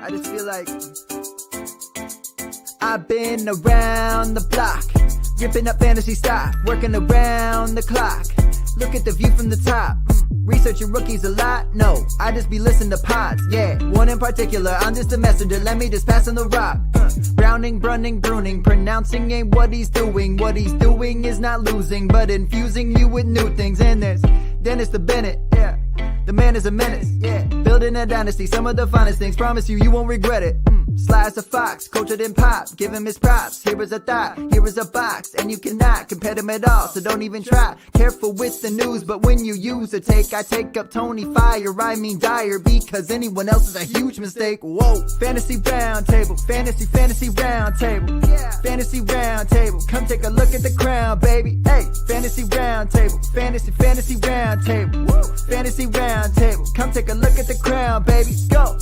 I just feel like I've been around the block, ripping up fantasy stock, working around the clock. Look at the view from the top. Researching rookies a lot? No, I just be listening to pods. Yeah, one in particular, I'm just a messenger. Let me just pass on the rock. Browning, brunning, pruning, pronouncing ain't what he's doing. What he's doing is not losing, but infusing you with new things. And there's Dennis the Bennett, yeah. The man is a menace, yeah. Building a dynasty, some of the finest things. Promise you, you won't regret it. Sly as a fox, cultured in pop. Give him his props. Here is a thought, here is a box. And you cannot compare them at all, so don't even try. Careful with the news, but when you use a take, I take up Tony Fire. I mean Dyer, because anyone else is a huge mistake. Whoa, fantasy round table, fantasy round table, yeah. Fantasy round table, come take a look at the crown, baby. Hey, fantasy round table, fantasy round table, woo. Fantasy round table, come take a look at the crown, baby. Go.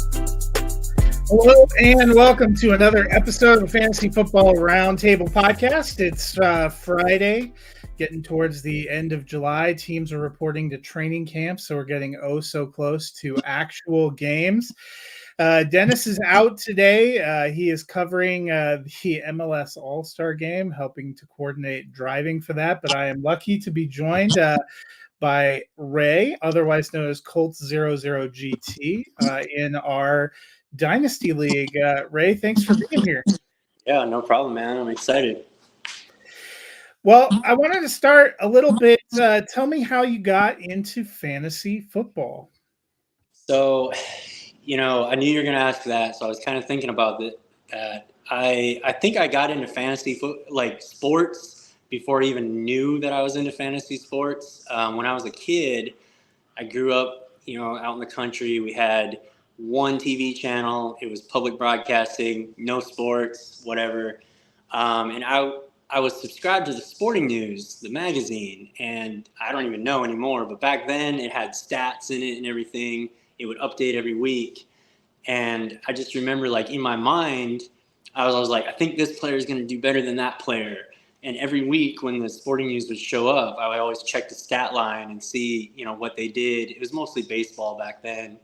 Hello and welcome to another episode of Fantasy Football Roundtable Podcast. It's Friday, getting towards the end of July. Teams are reporting to training camps, so we're getting so close to actual games. Dennis is out today. He is covering the MLS All-Star Game, helping to coordinate driving for that, but I am lucky to be joined by Ray, otherwise known as Colts 00GT, in our Dynasty League. Ray, thanks for being here. Yeah, no problem, man. I'm excited. Well, I wanted to start a little bit. Tell me how you got into fantasy football. So, I knew you were going to ask that, so I was kind of thinking about that. I think I got into fantasy sports before I even knew that I was into fantasy sports. When I was a kid, I grew up, out in the country. We had one TV channel. It was public broadcasting, no sports, whatever. And I was subscribed to the Sporting News, the magazine, and I don't even know anymore, but back then it had stats in it and everything. It would update every week. And I just remember, in my mind, I was like, I think this player is going to do better than that player. And every week when the Sporting News would show up, I would always check the stat line and see, what they did. It was mostly baseball back then.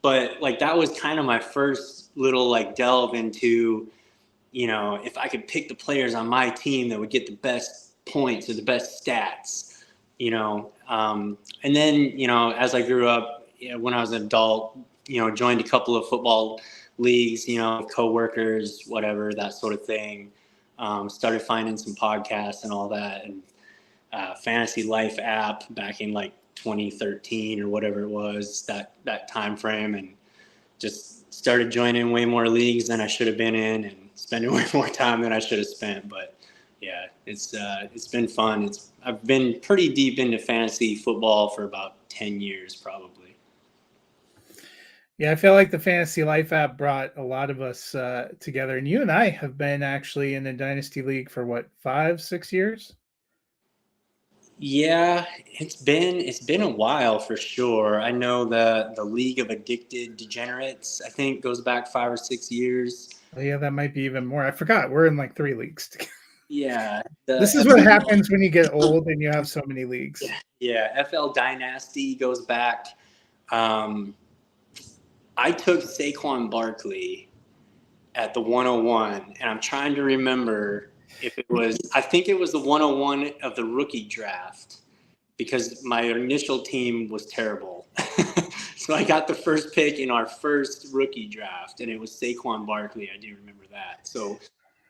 But that was kind of my first little delve into, if I could pick the players on my team that would get the best points or the best stats, and then, as I grew up, when I was an adult, joined a couple of football leagues, coworkers, whatever, that sort of thing. Started finding some podcasts and all that, and Fantasy Life app back in 2013 or whatever it was, that time frame, and just started joining way more leagues than I should have been in and spending way more time than I should have spent. But yeah, it's been fun. I've been pretty deep into fantasy football for about 10 years probably. Yeah, I feel like the Fantasy Life app brought a lot of us together, and you and I have been actually in the Dynasty League for 5-6 years. Yeah, it's been a while for sure. I know the League of Addicted Degenerates, I think, goes back 5 or 6 years. Oh, yeah, that might be even more. I forgot. We're in 3 leagues together. Yeah. This is what happens when you get old and you have so many leagues. Yeah, FL Dynasty goes back. I took Saquon Barkley at the 101, and I'm trying to remember if it was, I think it was the 101 of the rookie draft, because my initial team was terrible. So I got the first pick in our first rookie draft, and it was Saquon Barkley. I do remember that. So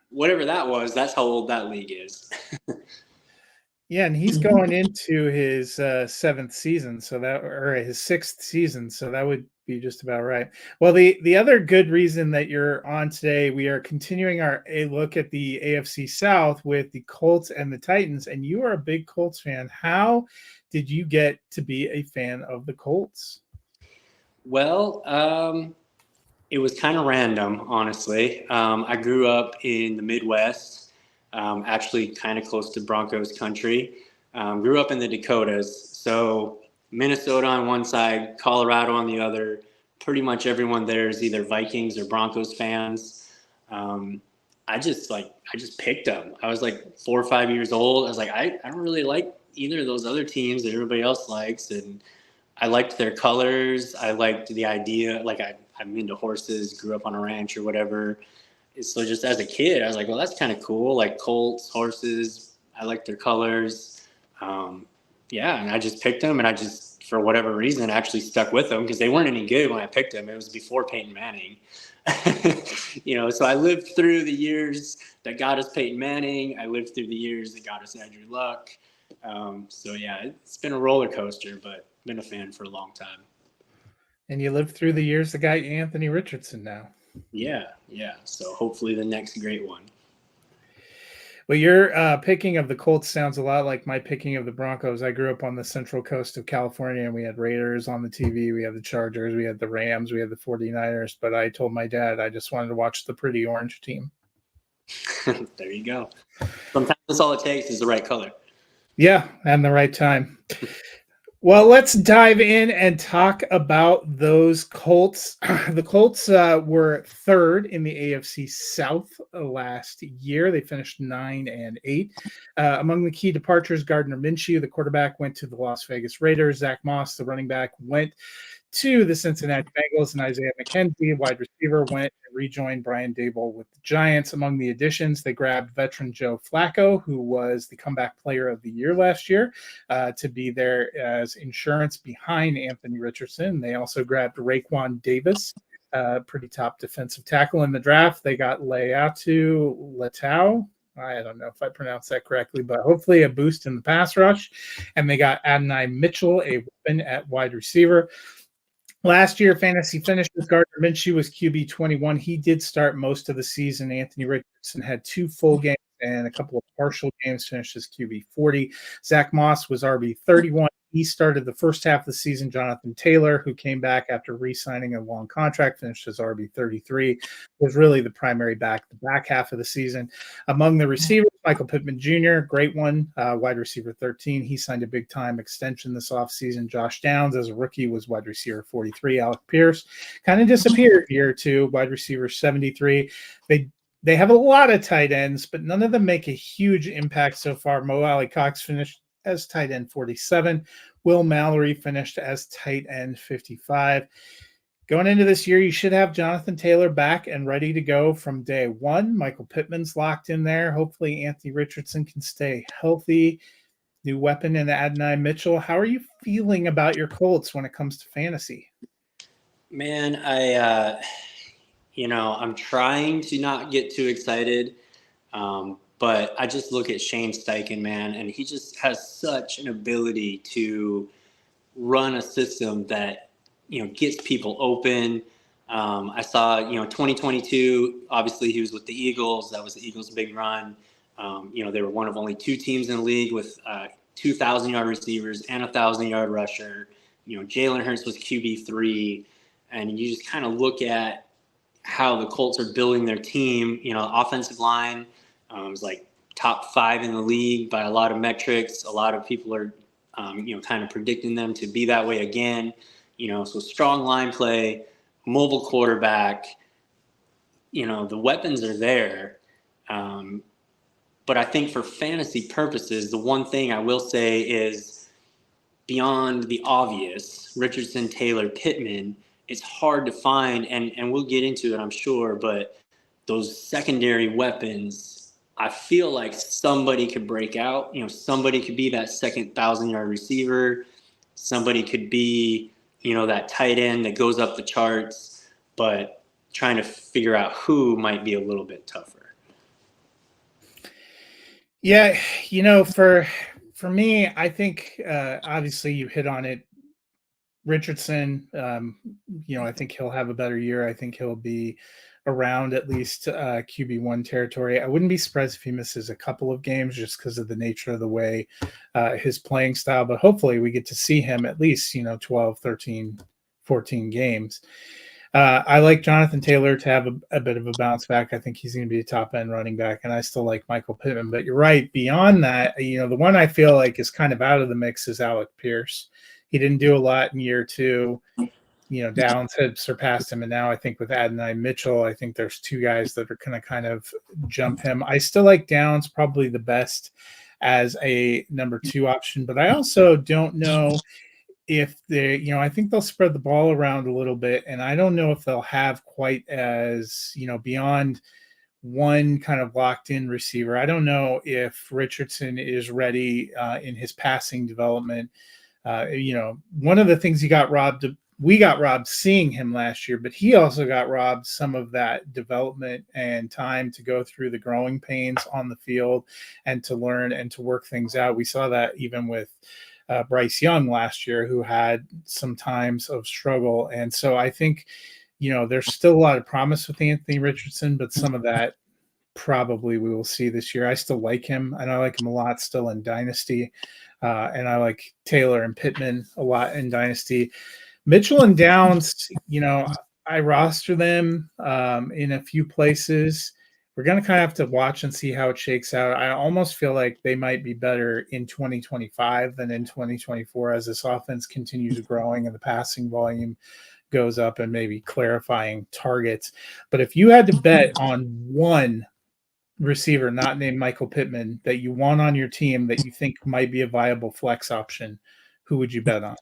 whatever that was, that's how old that league is. Yeah, and he's going into his 7th season, or his 6th season, so that would be just about right. Well, the other good reason that you're on today, we are continuing a look at the AFC South with the Colts and the Titans, and you are a big Colts fan. How did you get to be a fan of the Colts? Well, it was kind of random, honestly. I grew up in the Midwest. Actually kind of close to Broncos country. Grew up in the Dakotas. So Minnesota on one side, Colorado on the other. Pretty much everyone there is either Vikings or Broncos fans. I just picked them. I was 4 or 5 years old. I was I don't really like either of those other teams that everybody else likes. And I liked their colors. I liked the idea. I'm into horses, grew up on a ranch or whatever. So just as a kid, I was like, well, that's kind of cool. Like colts, horses, I like their colors. And I just picked them, and I just, for whatever reason, actually stuck with them because they weren't any good when I picked them. It was before Peyton Manning. So I lived through the years that got us Peyton Manning. I lived through the years that got us Andrew Luck. It's been a roller coaster, but been a fan for a long time. And you lived through the years that got you Anthony Richardson now. Yeah. So hopefully the next great one. Well, your picking of the Colts sounds a lot like my picking of the Broncos. I grew up on the central coast of California, and we had Raiders on the TV. We had the Chargers. We had the Rams. We had the 49ers. But I told my dad I just wanted to watch the pretty orange team. There you go. Sometimes that's all it takes is the right color. Yeah, and the right time. Well, let's dive in and talk about those Colts. The Colts were third in the AFC South last year. They finished 9-8. Among the key departures, Gardner Minshew, the quarterback, went to the Las Vegas Raiders. Zach Moss, the running back, went to the Cincinnati Bengals, and Isaiah McKenzie, wide receiver, went and rejoined Brian Daboll with the Giants. Among the additions, they grabbed veteran Joe Flacco, who was the comeback player of the year last year, to be there as insurance behind Anthony Richardson. They also grabbed Raekwon Davis, pretty top defensive tackle in the draft. They got Leatao. I don't know if I pronounced that correctly, but hopefully a boost in the pass rush. And they got Adonai Mitchell, a weapon at wide receiver. Last year, fantasy finish with Gardner Minshew was QB 21. He did start most of the season. Anthony Richardson had 2 full games and a couple of partial games, finished as QB 40. Zach Moss was RB 31. He started the first half of the season. Jonathan Taylor, who came back after re-signing a long contract, finished as RB 33, was really the primary back the back half of the season. Among the receivers, Michael Pittman Jr., great one, wide receiver 13. He signed a big-time extension this offseason. Josh Downs, as a rookie, was wide receiver 43. Alec Pierce kind of disappeared year or two, wide receiver 73. They have a lot of tight ends, but none of them make a huge impact so far. Mo Alley-Cox finished as tight end 47. Will Mallory finished as tight end 55. Going into this year, you should have Jonathan Taylor back and ready to go from day one. Michael Pittman's locked in there. Hopefully Anthony Richardson can stay healthy. New weapon in Adonai Mitchell. How are you feeling about your Colts when it comes to fantasy? Man, I'm trying to not get too excited. But I just look at Shane Steichen, man, and he just has such an ability to run a system that, gets people open. I saw, 2022, obviously he was with the Eagles. That was the Eagles' big run. They were one of only 2 teams in the league with 2,000-yard receivers and a 1,000-yard rusher. Jalen Hurts was QB3. And you just kind of look at how the Colts are building their team, offensive line. It was like top 5 in the league by a lot of metrics. A lot of people are, kind of predicting them to be that way again. So strong line play, mobile quarterback. The weapons are there. But I think for fantasy purposes, the one thing I will say is beyond the obvious, Richardson, Taylor, Pittman, it's hard to find, and we'll get into it, I'm sure, but those secondary weapons, I feel like somebody could break out. Somebody could be that second 1,000-yard receiver. Somebody could be, that tight end that goes up the charts. But trying to figure out who might be a little bit tougher. Yeah, for me, I think obviously you hit on it. Richardson, I think he'll have a better year. I think he'll be around at least QB1 territory. I wouldn't be surprised if he misses a couple of games just because of the nature of the way his playing style, but hopefully we get to see him at least, 12, 13, 14 games. I like Jonathan Taylor to have a bit of a bounce back. I think he's going to be a top end running back, and I still like Michael Pittman, but you're right. Beyond that, the one I feel like is kind of out of the mix is Alec Pierce. He didn't do a lot in year 2. Downs had surpassed him, and now I think with Adonai Mitchell, I think there's 2 guys that are going to kind of jump him. I still like Downs probably the best as a number 2 option, but I also don't know if they, I think they'll spread the ball around a little bit, and I don't know if they'll have quite as, beyond one kind of locked in receiver. I don't know if Richardson is ready in his passing development. One of the things we got robbed seeing him last year, but he also got robbed some of that development and time to go through the growing pains on the field and to learn and to work things out. We saw that even with Bryce Young last year, who had some times of struggle. And so I think, there's still a lot of promise with Anthony Richardson, but some of that probably we will see this year. I still like him, and I like him a lot still in Dynasty. And I like Taylor and Pittman a lot in Dynasty. Mitchell and Downs, I roster them in a few places. We're going to kind of have to watch and see how it shakes out. I almost feel like they might be better in 2025 than in 2024 as this offense continues growing and the passing volume goes up and maybe clarifying targets. But if you had to bet on one receiver not named Michael Pittman that you want on your team that you think might be a viable flex option, who would you bet on?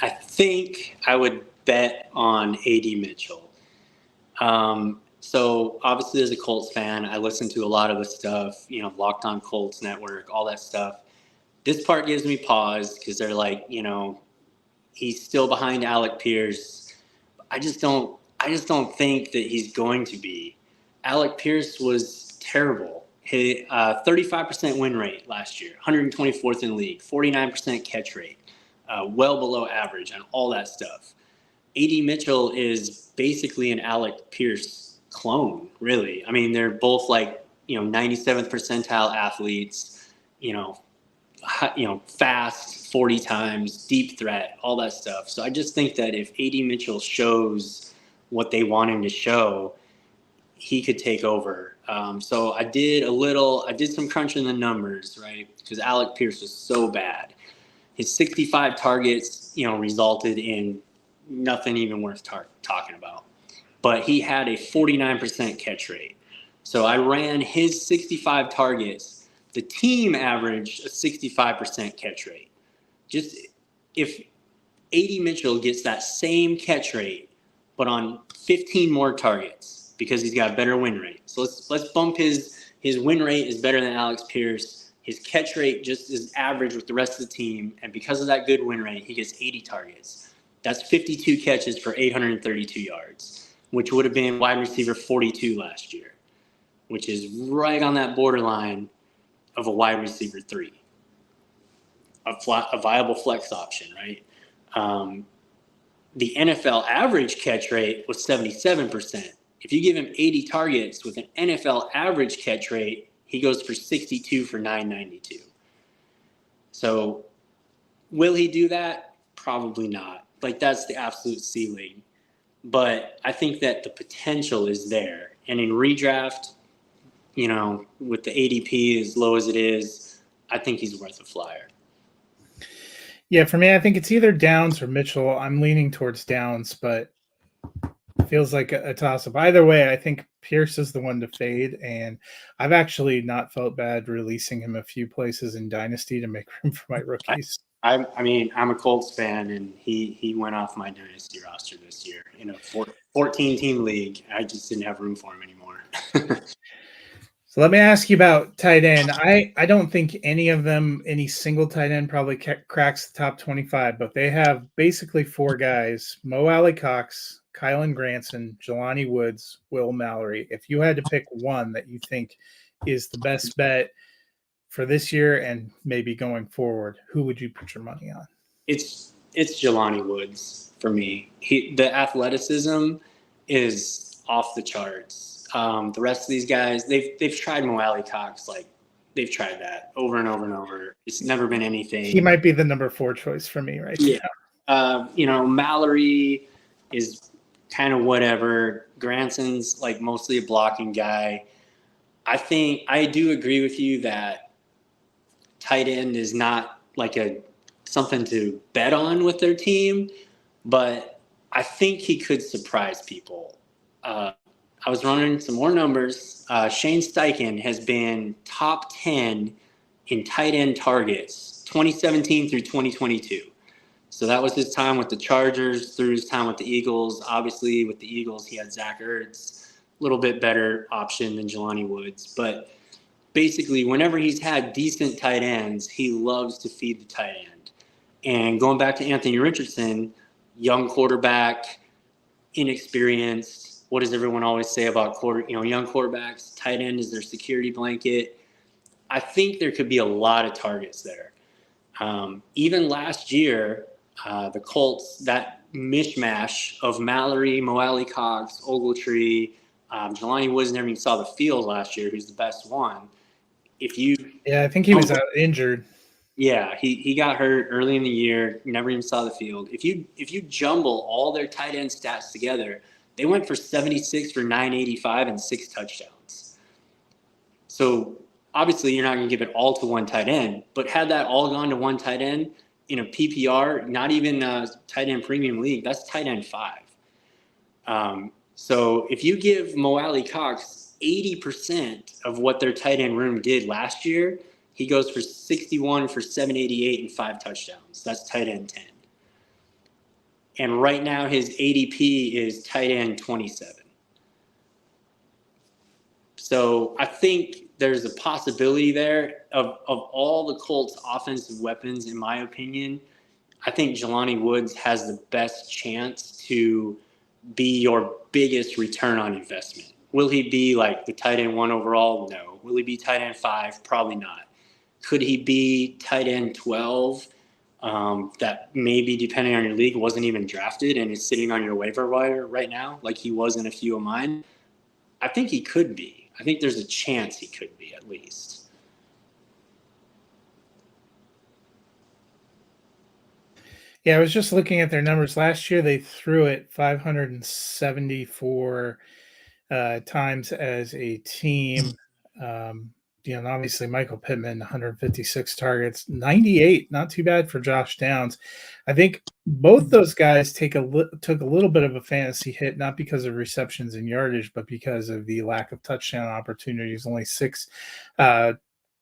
I think I would bet on A.D. Mitchell. So obviously as a Colts fan, I listen to a lot of the stuff, Locked On Colts Network, all that stuff. This part gives me pause because they're like, he's still behind Alec Pierce. I just don't think that he's going to be. Alec Pierce was terrible. He 35% win rate last year, 124th in the league, 49% catch rate, well below average and all that stuff. A.D. Mitchell is basically an Alec Pierce clone, really. I mean, they're both 97th percentile athletes, fast 40 times, deep threat, all that stuff. So I just think that if A.D. Mitchell shows what they want him to show, he could take over. So I did some crunching the numbers, right? Because Alec Pierce was so bad. His 65 targets, resulted in nothing even worth talking about. But he had a 49% catch rate. So I ran his 65 targets. The team averaged a 65% catch rate. Just if A.D. Mitchell gets that same catch rate, but on 15 more targets because he's got a better win rate. So let's bump his win rate is better than Alex Pierce. His catch rate just is average with the rest of the team. And because of that good win rate, he gets 80 targets. That's 52 catches for 832 yards, which would have been wide receiver 42 last year, which is right on that borderline of a wide receiver 3, a viable flex option, right? The NFL average catch rate was 77%. If you give him 80 targets with an NFL average catch rate, he goes for 62 for 992. So will he do that? Probably not. That's the absolute ceiling. But I think that the potential is there. And in redraft, with the ADP as low as it is, I think he's worth a flyer. Yeah, for me, I think it's either Downs or Mitchell. I'm leaning towards Downs, but it feels like a toss-up. Either way, I think Pierce is the one to fade, and I've actually not felt bad releasing him a few places in Dynasty to make room for my rookies. I'm a Colts fan, and he went off my Dynasty roster this year in a 14-team league. I just didn't have room for him anymore. So let me ask you about tight end. I don't think any single tight end probably cracks the top 25, but they have basically 4 guys: Mo Alley-Cox, Kylan Granson, Jelani Woods, Will Mallory. If you had to pick one that you think is the best bet for this year and maybe going forward, who would you put your money on? It's Jelani Woods for me. The athleticism is off the charts. The rest of these guys, they've tried Mo Alley-Cox, they've tried that over and over and over. It's never been anything. He might be the number 4 choice for me right now. Mallory is kind of whatever. Granson's mostly a blocking guy. I think I do agree with you that tight end is not something to bet on with their team, but I think he could surprise people. I was running some more numbers. Shane Steichen has been top 10 in tight end targets, 2017 through 2022. So that was his time with the Chargers through his time with the Eagles. Obviously, with the Eagles, he had Zach Ertz, a little bit better option than Jelani Woods. But basically, whenever he's had decent tight ends, he loves to feed the tight end. And going back to Anthony Richardson, young quarterback, inexperienced. What does everyone always say about young quarterbacks? Tight end is their security blanket. I think there could be a lot of targets there. Even last year, the Colts, that mishmash of Mallory, Mo Alley Cox, Ogletree, Jelani Woods never even saw the field last year, who's the best one. I think he was out injured. Yeah, he got hurt early in the year, never even saw the field. If you jumble all their tight end stats together, they went for 76 for 985 and 6 touchdowns. So obviously you're not going to give it all to one tight end, but had that all gone to one tight end in a PPR, not even a tight end premium league, that's tight end 5. So if you give Mo Alley Cox 80% of what their tight end room did last year, he goes for 61 for 788 and 5 touchdowns. That's tight end 10. And right now his ADP is tight end 27. So I think there's a possibility there of all the Colts offensive weapons, in my opinion. I think Jelani Woods has the best chance to be your biggest return on investment. Will he be like the tight end 1 overall? No. Will he be tight end 5? Probably not. Could he be tight end 12 that maybe, depending on your league, wasn't even drafted and is sitting on your waiver wire right now, like he was in a few of mine? I think he could be. I think there's a chance he could be, at least. Yeah, I was just looking at their numbers. Last year, they threw it 574 times as a team. And obviously Michael Pittman, 156 targets, 98, not too bad for Josh Downs. I think both those guys took a little bit of a fantasy hit, not because of receptions and yardage, but because of the lack of touchdown opportunities. Only 6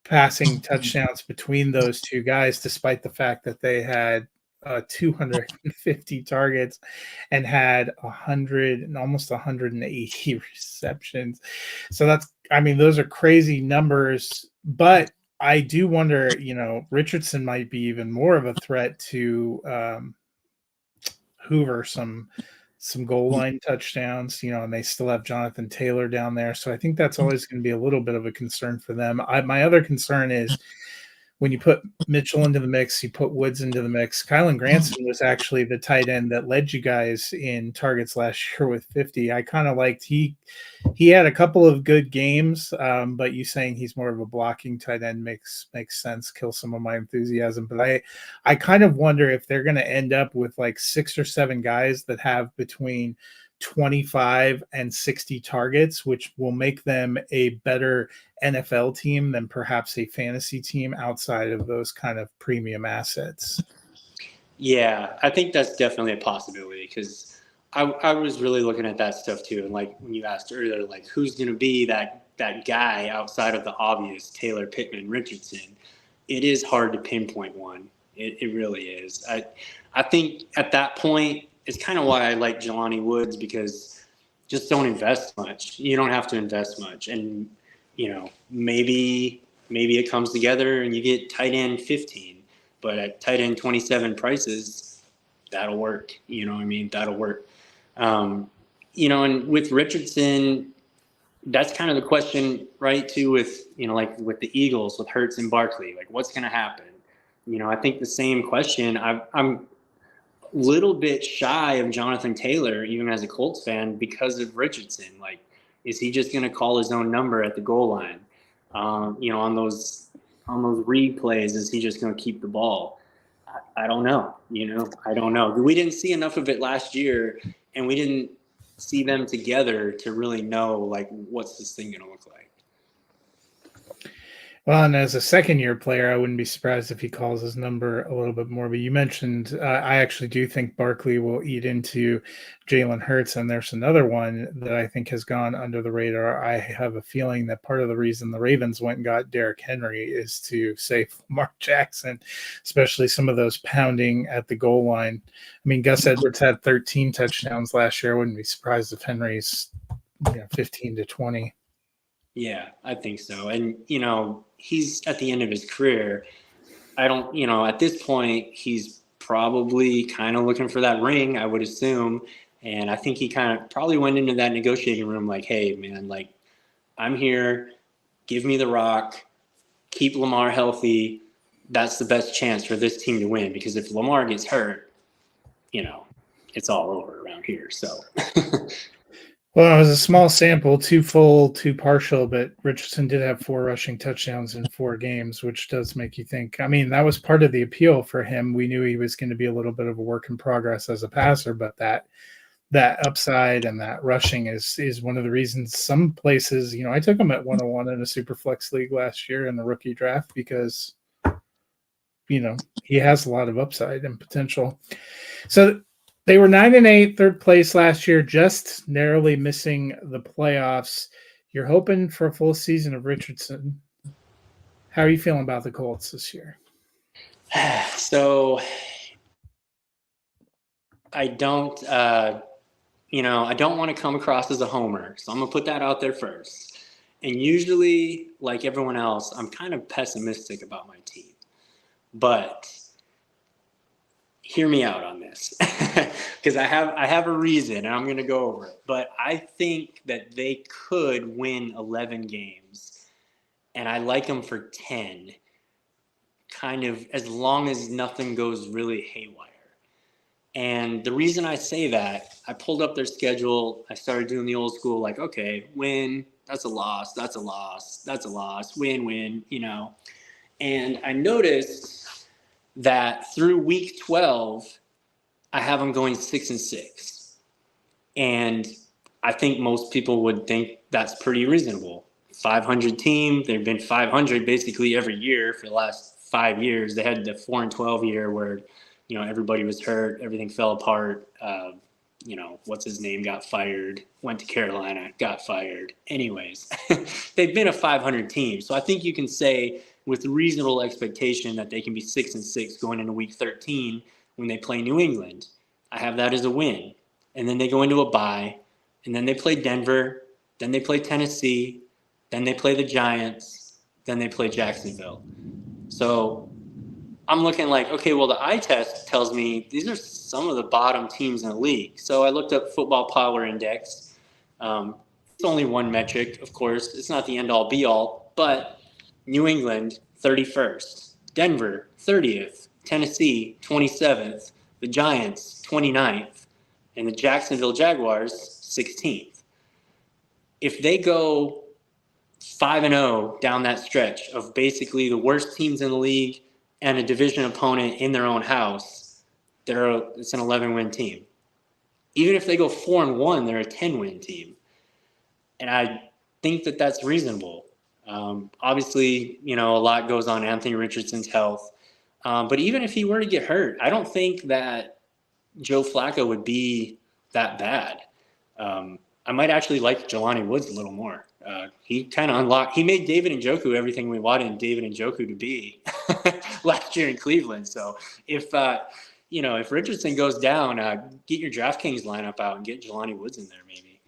passing touchdowns between those two guys, despite the fact that they had 250 targets and had 100 and almost 180 receptions. So those are crazy numbers, but I do wonder, Richardson might be even more of a threat to hoover some goal line touchdowns, and they still have Jonathan Taylor down there. So I think that's always going to be a little bit of a concern for them. My other concern is when you put Mitchell into the mix, you put Woods into the mix. Kylan Granson was actually the tight end that led you guys in targets last year with 50. I kind of liked he had a couple of good games, but you saying he's more of a blocking tight end makes sense. Kill some of my enthusiasm, but I kind of wonder if they're going to end up with like 6 or 7 guys that have between 25 and 60 targets, which will make them a better NFL team than perhaps a fantasy team outside of those kind of premium assets. Yeah, I think that's definitely a possibility because I was really looking at that stuff too. And like when you asked earlier, like who's going to be that guy outside of the obvious Taylor, Pittman, Richardson, it is hard to pinpoint one. It really is. I think at that point, it's kind of why I like Jelani Woods, because just don't invest much. You don't have to invest much. And, maybe it comes together and you get tight end 15, but at tight end 27 prices, that'll work. You know what I mean? That'll work. And with Richardson, that's kind of the question, right, too, with, like with the Eagles, with Hurts and Barkley, like what's going to happen? I think the same question. I'm little bit shy of Jonathan Taylor, even as a Colts fan, because of Richardson. Like, is he just going to call his own number at the goal line? On those replays, is he just going to keep the ball? I don't know. I don't know. We didn't see enough of it last year, and we didn't see them together to really know, like, what's this thing going to look like. Well, and as a second-year player, I wouldn't be surprised if he calls his number a little bit more. But you mentioned, I actually do think Barkley will eat into Jalen Hurts, and there's another one that I think has gone under the radar. I have a feeling that part of the reason the Ravens went and got Derrick Henry is to save Lamar Jackson, especially some of those pounding at the goal line. I mean, Gus Edwards had 13 touchdowns last year. I wouldn't be surprised if Henry's 15 to 20. Yeah, I think so. And, he's at the end of his career. At this point, he's probably kind of looking for that ring, I would assume. And I think he kind of probably went into that negotiating room like, hey, man, like, I'm here. Give me the rock. Keep Lamar healthy. That's the best chance for this team to win. Because if Lamar gets hurt, it's all over around here. So. Well, it was a small sample, 2 full, 2 partial, but Richardson did have 4 rushing touchdowns in 4 games, which does make you think. I mean, that was part of the appeal for him. We knew he was going to be a little bit of a work in progress as a passer, but that upside and that rushing is one of the reasons some places, I took him at 101 in a super flex league last year in the rookie draft because, he has a lot of upside and potential. So they were 9-8, third place last year, just narrowly missing the playoffs. You're hoping for a full season of Richardson. How are you feeling about the Colts this year? So I don't, I don't want to come across as a homer. So I'm going to put that out there first. And usually, like everyone else, I'm kind of pessimistic about my team. But hear me out on this because I have a reason and I'm going to go over it. But I think that they could win 11 games and I like them for 10, kind of as long as nothing goes really haywire. And the reason I say that, I pulled up their schedule. I started doing the old school, like, okay, win, that's a loss, that's a loss, that's a loss, win, And I noticed that through week 12, I have them going 6-6. And I think most people would think that's pretty reasonable. 500 team, they've been 500 basically every year for the last 5 years. They had the 4-12 year where, everybody was hurt, everything fell apart. What's his name got fired, went to Carolina, got fired. Anyways, they've been a 500 team. So I think you can say with reasonable expectation that they can be 6-6 going into week 13 when they play New England. I have that as a win. And then they go into a bye, and then they play Denver, then they play Tennessee, then they play the Giants, then they play Jacksonville. So I'm looking like, okay, well, the eye test tells me these are some of the bottom teams in the league. So I looked up Football Power Index. It's only one metric, of course. It's not the end-all, be-all, but New England, 31st. Denver, 30th. Tennessee, 27th. The Giants, 29th. And the Jacksonville Jaguars, 16th. If they go 5-0 down that stretch of basically the worst teams in the league and a division opponent in their own house, it's an 11-win team. Even if they go 4-1, they're a 10-win team. And I think that that's reasonable. Obviously, a lot goes on Anthony Richardson's health. But even if he were to get hurt, I don't think that Joe Flacco would be that bad. I might actually like Jelani Woods a little more. He kind of he made David Njoku everything we wanted David Njoku to be last year in Cleveland. So if Richardson goes down, get your DraftKings lineup out and get Jelani Woods in there maybe.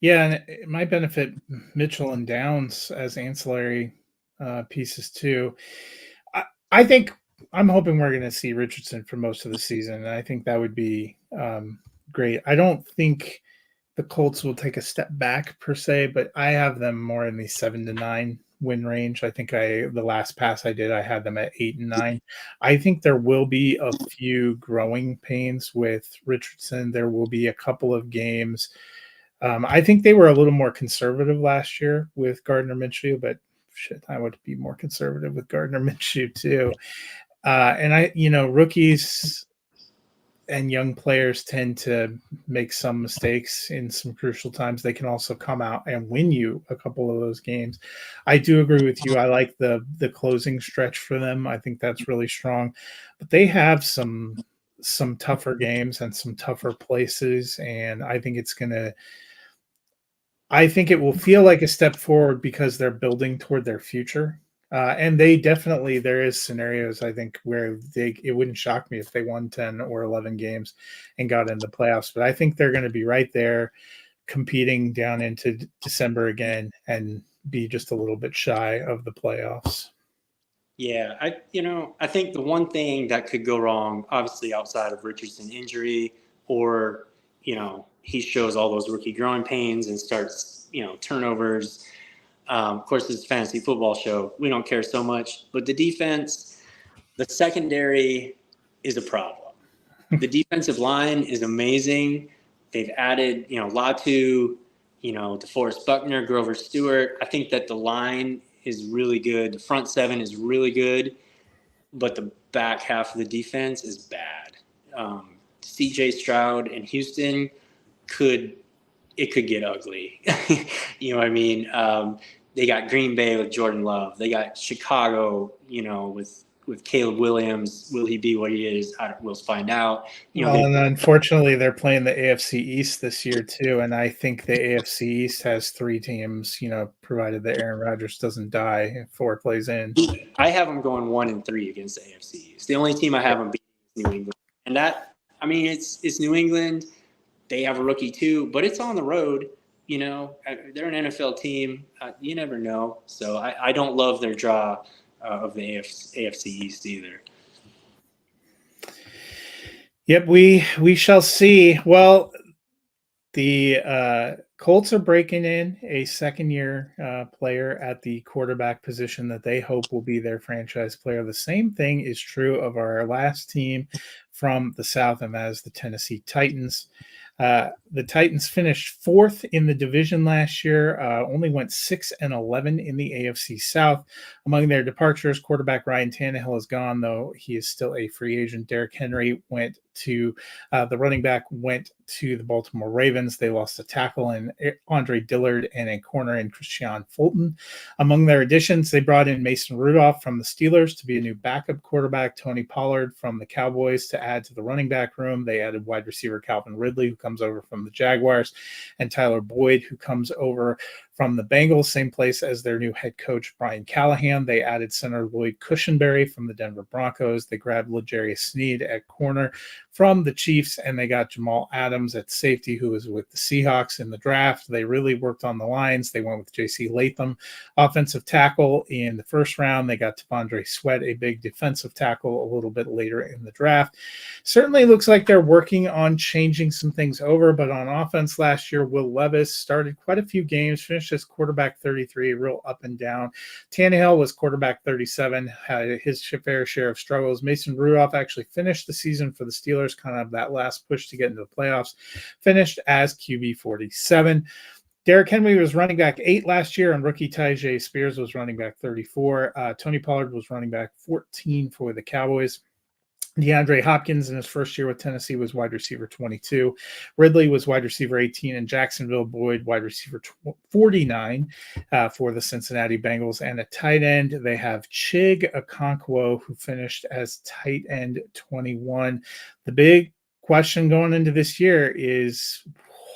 Yeah, and it might benefit Mitchell and Downs as ancillary pieces too. I think I'm hoping we're going to see Richardson for most of the season, and I think that would be great. I don't think the Colts will take a step back per se, but I have them more in the 7-9 win range. I think the last pass I did, I had them at 8-9. I think there will be a few growing pains with Richardson. There will be a couple of games. I think they were a little more conservative last year with Gardner Minshew, but shit, I would be more conservative with Gardner Minshew too. And rookies, and young players tend to make some mistakes in some crucial times. They can also come out and win you a couple of those games. I do agree with you. I like the closing stretch for them. I think that's really strong, but they have some tougher games and some tougher places, and I think it will feel like a step forward because they're building toward their future. And there is scenarios, I think, where it wouldn't shock me if they won 10 or 11 games and got into the playoffs. But I think they're going to be right there competing down into December again and be just a little bit shy of the playoffs. Yeah, I think the one thing that could go wrong, obviously outside of Richardson injury, or, he shows all those rookie growing pains and starts, turnovers. Of course, it's a fantasy football show. We don't care so much. But the defense, the secondary is a problem. The defensive line is amazing. They've added, Latu, DeForest Buckner, Grover Stewart. I think that the line is really good. The front seven is really good. But the back half of the defense is bad. C.J. Stroud in Houston could get ugly. You know what I mean? They got Green Bay with Jordan Love. They got Chicago, with Caleb Williams. Will he be what he is? We'll find out. And unfortunately, they're playing the AFC East this year too, and I think the AFC East has 3 teams. Provided that Aaron Rodgers doesn't die if 4 plays in. I have them going 1-3 against the AFC East. The only team I have them beating is New England, and it's New England. They have a rookie too, but it's on the road. They're an NFL team. You never know. So I don't love their draw of the AFC East either. Yep, we shall see. Well, the Colts are breaking in a second-year player at the quarterback position that they hope will be their franchise player. The same thing is true of our last team from the South, and that is the Tennessee Titans. The Titans finished 4th in the division last year, only went 6-11 in the AFC South. Among their departures, quarterback Ryan Tannehill is gone, though he is still a free agent. Derrick Henry went to the running back went to the Baltimore Ravens. They lost a tackle in Andre Dillard and a corner in Christian Fulton. Among their additions, they brought in Mason Rudolph from the Steelers to be a new backup quarterback, Tony Pollard from the Cowboys to add to the running back room. They added wide receiver Calvin Ridley, who comes over from the Jaguars, and Tyler Boyd, who comes over from the Bengals, same place as their new head coach, Brian Callahan. They added center Lloyd Cushenberry from the Denver Broncos. They grabbed L'Jarius Sneed at corner from the Chiefs, and they got Jamal Adams at safety, who was with the Seahawks in the draft. They really worked on the lines. They went with J.C. Latham, offensive tackle, in the first round. They got T'Vondre Sweat, a big defensive tackle, a little bit later in the draft. Certainly looks like they're working on changing some things over, but on offense last year, Will Levis started quite a few games, finished as quarterback 33, real up and down. Tannehill was quarterback 37, had his fair share of struggles. Mason Rudolph actually finished the season for the Steelers, kind of that last push to get into the playoffs, finished as QB 47. Derrick Henry was running back 8 last year, and rookie Tyjae Spears was running back 34. Tony Pollard was running back 14 for the Cowboys. DeAndre Hopkins in his first year with Tennessee was wide receiver 22. Ridley was wide receiver 18, and Jacksonville Boyd wide receiver 49 for the Cincinnati Bengals. And at tight end, they have Chig Okonkwo, who finished as tight end 21. The big question going into this year is,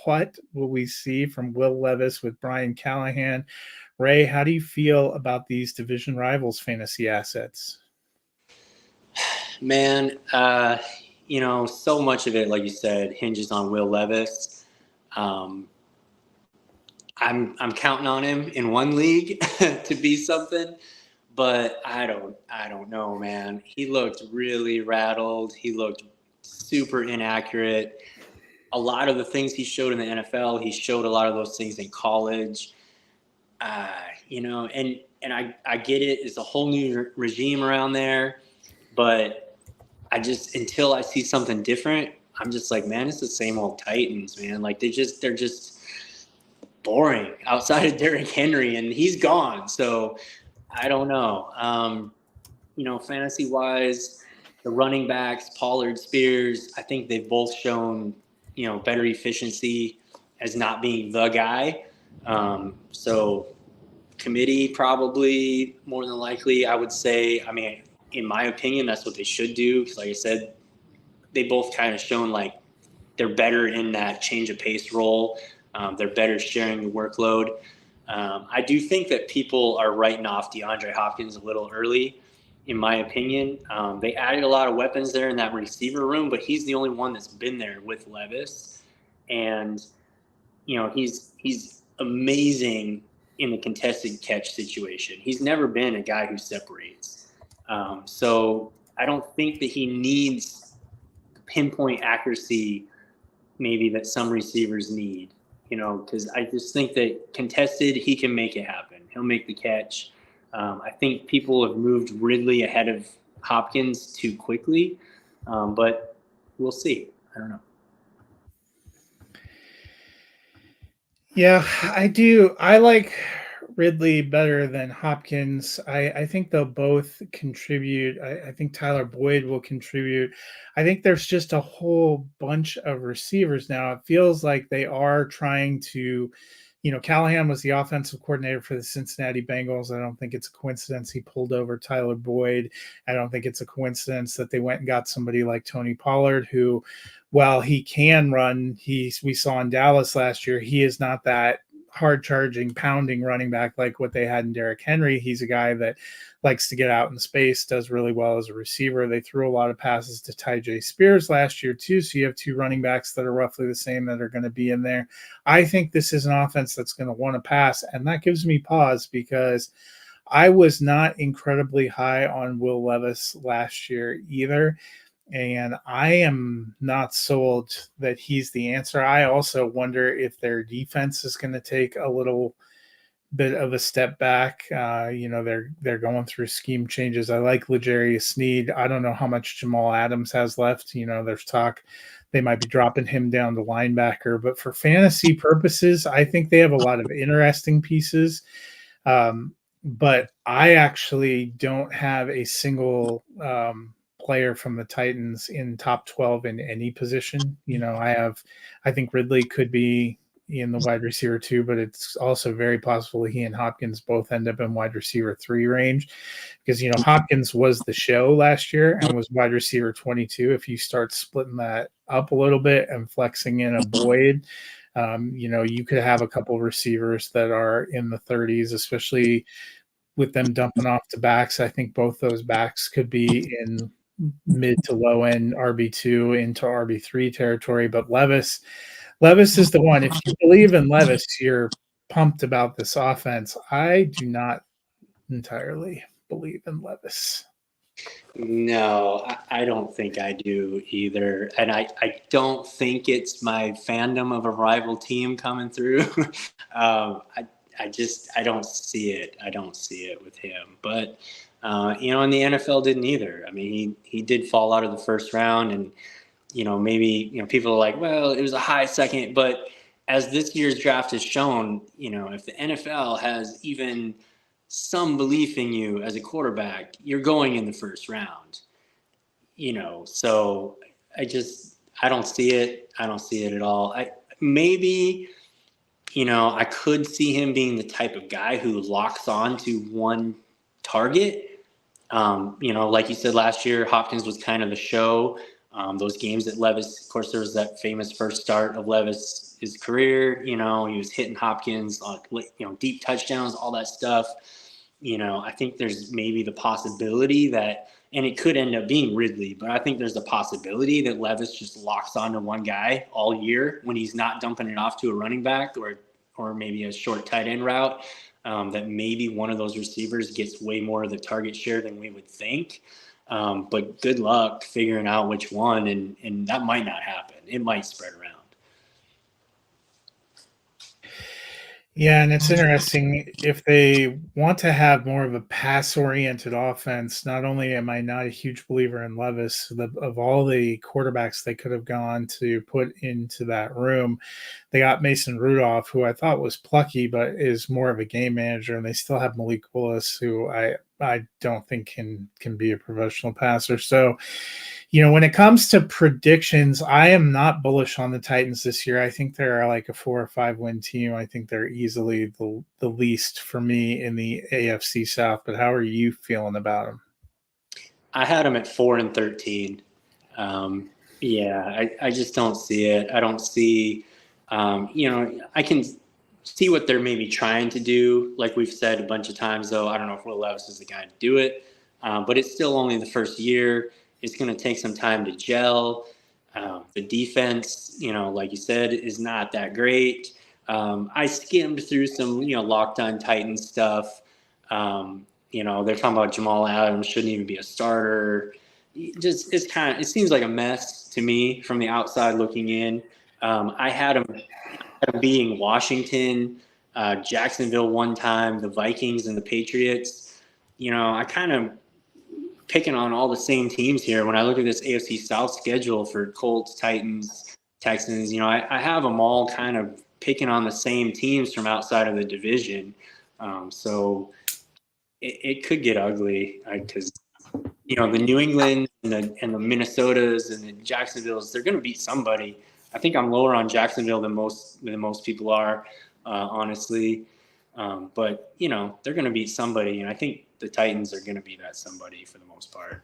what will we see from Will Levis with Brian Callahan? Ray, how do you feel about these division rivals' fantasy assets? Man, so much of it, like you said, hinges on Will Levis. I'm counting on him in one league to be something, but I don't know, man. He looked really rattled. He looked super inaccurate. A lot of the things he showed in the NFL, he showed a lot of those things in college. And I get it. It's a whole new regime around there, but until I see something different, I'm just like, man, it's the same old Titans, man. Like they're just boring outside of Derrick Henry, and he's gone. So I don't know. Fantasy wise, the running backs, Pollard, Spears, I think they've both shown, better efficiency as not being the guy. So committee probably more than likely, I would say. I mean, in my opinion, that's what they should do. Because like I said, they both kind of shown like they're better in that change of pace role. They're better sharing the workload. I do think that people are writing off DeAndre Hopkins a little early, in my opinion. They added a lot of weapons there in that receiver room, but he's the only one that's been there with Levis. And, he's amazing in the contested catch situation. He's never been a guy who separates. So I don't think that he needs pinpoint accuracy maybe that some receivers need, because I just think that contested, he can make it happen. He'll make the catch. I think people have moved Ridley ahead of Hopkins too quickly, but we'll see. I don't know. Yeah, I do. I like Ridley better than Hopkins. I think they'll both contribute. I think Tyler Boyd will contribute. I think there's just a whole bunch of receivers now. It feels like they are trying to, Callahan was the offensive coordinator for the Cincinnati Bengals. I don't think it's a coincidence he pulled over Tyler Boyd. I don't think it's a coincidence that they went and got somebody like Tony Pollard, who, while he can run, we saw in Dallas last year, he is not that hard-charging, pounding running back like what they had in Derrick Henry. He's a guy that likes to get out in space, does really well as a receiver. They threw a lot of passes to Tyjae Spears last year too, so you have two running backs that are roughly the same that are going to be in there. I think this is an offense that's going to want to pass, and that gives me pause because I was not incredibly high on Will Levis last year either. And I am not sold that he's the answer. I also wonder if their defense is going to take a little bit of a step back. They're going through scheme changes. I like L'Jarius Sneed. I don't know how much Jamal Adams has left. There's talk they might be dropping him down to linebacker. But for fantasy purposes, I think they have a lot of interesting pieces. But I actually don't have a single player from the Titans in top 12 in any position. I think Ridley could be in the wide receiver 2, but it's also very possible he and Hopkins both end up in wide receiver 3 range because, Hopkins was the show last year and was wide receiver 22. If you start splitting that up a little bit and flexing in a Boyd, you could have a couple receivers that are in the 30s, especially with them dumping off to backs. I think both those backs could be in mid to low end RB2 into RB3 territory. But Levis is the one. If you believe in Levis, you're pumped about this offense. I do not entirely believe in Levis. No, I don't think I do either. And I don't think it's my fandom of a rival team coming through. I don't see it. I don't see it with him. But, and the NFL didn't either. I mean, he did fall out of the first round and, maybe, people are like, well, it was a high second. But as this year's draft has shown, if the NFL has even some belief in you as a quarterback, you're going in the first round. So I don't see it. I don't see it at all. I could see him being the type of guy who locks on to one target. Like you said last year, Hopkins was kind of the show. Those games that Levis, of course, there was that famous first start of Levis's career. He was hitting Hopkins on, deep touchdowns, all that stuff. I think there's maybe the possibility that, and it could end up being Ridley, but I think there's a possibility that Levis just locks onto one guy all year when he's not dumping it off to a running back or maybe a short tight end route, that maybe one of those receivers gets way more of the target share than we would think. But good luck figuring out which one, and that might not happen. It might spread around. Yeah, and it's interesting if they want to have more of a pass-oriented offense. Not only am I not a huge believer in Levis, of all the quarterbacks they could have gone to put into that room, they got Mason Rudolph, who I thought was plucky, but is more of a game manager, and they still have Malik Willis, who I don't think can be a professional passer. So, when it comes to predictions, I am not bullish on the Titans this year. I think they're like a 4 or 5 win team. I think they're easily the least for me in the AFC South. But how are you feeling about them? I had them at 4-13. I just don't see it. I don't see, I can see what they're maybe trying to do. Like we've said a bunch of times, though, I don't know if Will Levis is the guy to do it, but it's still only the first year. It's going to take some time to gel. The defense, like you said, is not that great. I skimmed through some, Locked On Titans stuff. They're talking about Jamal Adams shouldn't even be a starter. It seems like a mess to me from the outside looking in. I had him being Washington, Jacksonville one time, the Vikings and the Patriots. I kind of picking on all the same teams here. When I look at this AFC South schedule for Colts, Titans, Texans, I have them all kind of picking on the same teams from outside of the division. So it could get ugly because, the New England and the Minnesotas and the Jacksonvilles, they're going to beat somebody. I think I'm lower on Jacksonville than most people are, honestly. But they're going to beat somebody, and I think the Titans are going to be that somebody for the most part.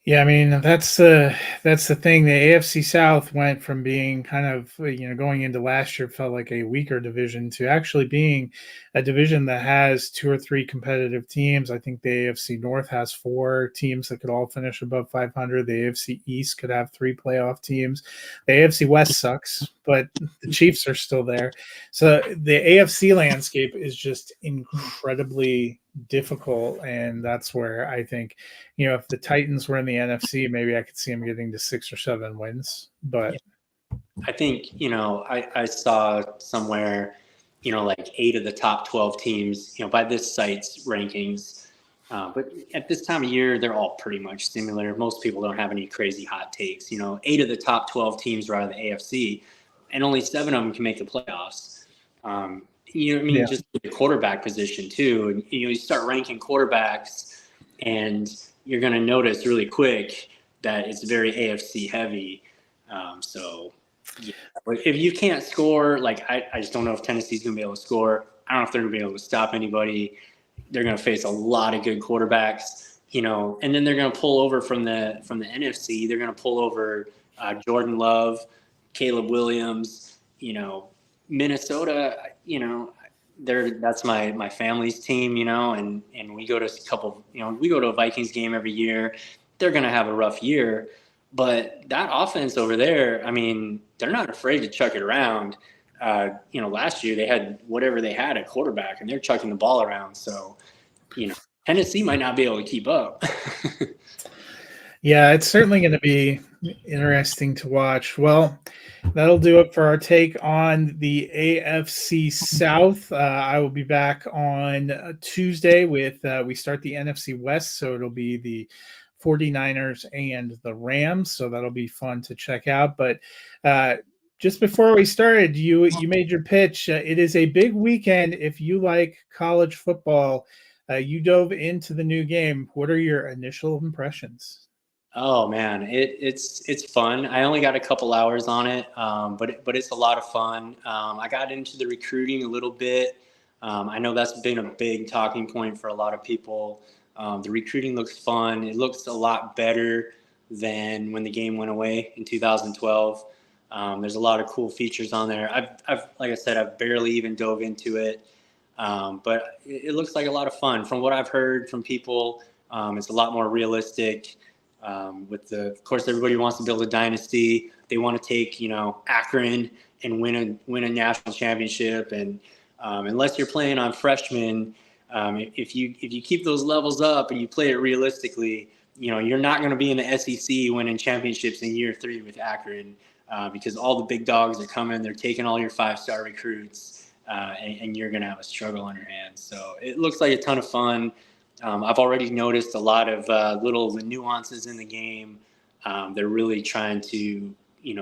Yeah, I mean, that's the thing. The AFC South went from being kind of, going into last year felt like a weaker division to actually being a division that has 2 or 3 competitive teams. I think the AFC North has 4 teams that could all finish above 500. The AFC East could have 3 playoff teams. The AFC West sucks, but the Chiefs are still there. So the AFC landscape is just incredibly difficult, and that's where I think, if the Titans were in the NFC, maybe I could see them getting to 6 or 7 wins. But I think I saw somewhere like 8 of the top 12 teams by this site's rankings, but at this time of year they're all pretty much similar. Most people don't have any crazy hot takes. 8 of the top 12 teams are out of the AFC, and only 7 of them can make the playoffs. Just the quarterback position too. And you start ranking quarterbacks, and you're going to notice really quick that it's very AFC heavy. But if you can't score, I just don't know if Tennessee's going to be able to score. I don't know if they're going to be able to stop anybody. They're going to face a lot of good quarterbacks, and then they're going to pull over from the NFC. They're going to pull over Jordan Love, Caleb Williams, Minnesota, that's my family's team, and we go to we go to a Vikings game every year. They're going to have a rough year, but that offense over there, I mean, they're not afraid to chuck it around. Last year they had whatever they had at quarterback, and they're chucking the ball around. So, Tennessee might not be able to keep up. Yeah, it's certainly going to be interesting to watch. Well, that'll do it for our take on the AFC South. I will be back on Tuesday with we start the NFC West, so it'll be the 49ers and the Rams, so that'll be fun to check out. But just before we started, you made your pitch. It is a big weekend if you like college football. You dove into the new game. What are your initial impressions? Oh man, it's fun. I only got a couple hours on it, but it's a lot of fun. I got into the recruiting a little bit. I know that's been a big talking point for a lot of people. The recruiting looks fun. It looks a lot better than when the game went away in 2012. There's a lot of cool features on there. I've like I said, I've barely even dove into it, but it looks like a lot of fun. From what I've heard from people, it's a lot more realistic. Of course, everybody wants to build a dynasty. They want to take, Akron and win a national championship. And unless you're playing on freshmen, if you keep those levels up and you play it realistically, you're not going to be in the SEC winning championships in year 3 with Akron. because all the big dogs are coming. They're taking all your 5-star recruits, and you're going to have a struggle on your hands. So it looks like a ton of fun. I've already noticed a lot of little nuances in the game. They're really trying to,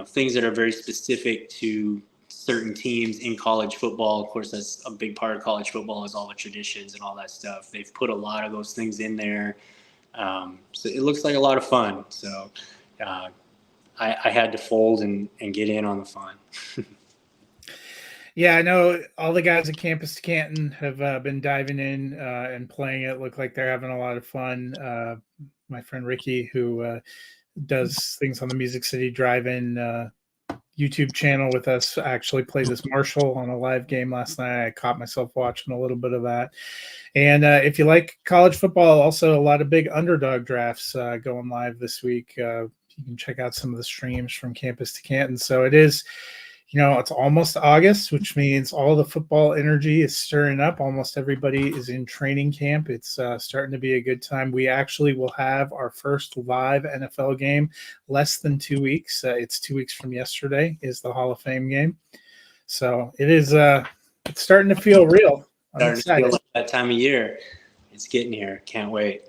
things that are very specific to certain teams in college football. Of course, that's a big part of college football is all the traditions and all that stuff. They've put a lot of those things in there. So it looks like a lot of fun. So I had to fold and get in on the fun. Yeah, I know all the guys at Campus to Canton have been diving in and playing it. Look like they're having a lot of fun. My friend Ricky, who does things on the Music City Drive-In YouTube channel with us, actually played this Marshall on a live game last night. I caught myself watching a little bit of that. And if you like college football, also a lot of big underdog drafts going live this week. You can check out some of the streams from Campus to Canton. So it is, it's almost August, which means all the football energy is stirring up. Almost everybody is in training camp. It's starting to be a good time. We actually will have our first live NFL game less than 2 weeks. It's 2 weeks from yesterday is the Hall of Fame game. So it is it's starting to feel real. Starting to feel like that time of year. It's getting here. Can't wait.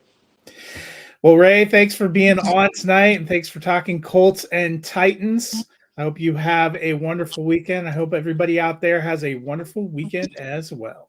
Well, Ray, thanks for being on tonight, and thanks for talking Colts and Titans. I hope you have a wonderful weekend. I hope everybody out there has a wonderful weekend as well.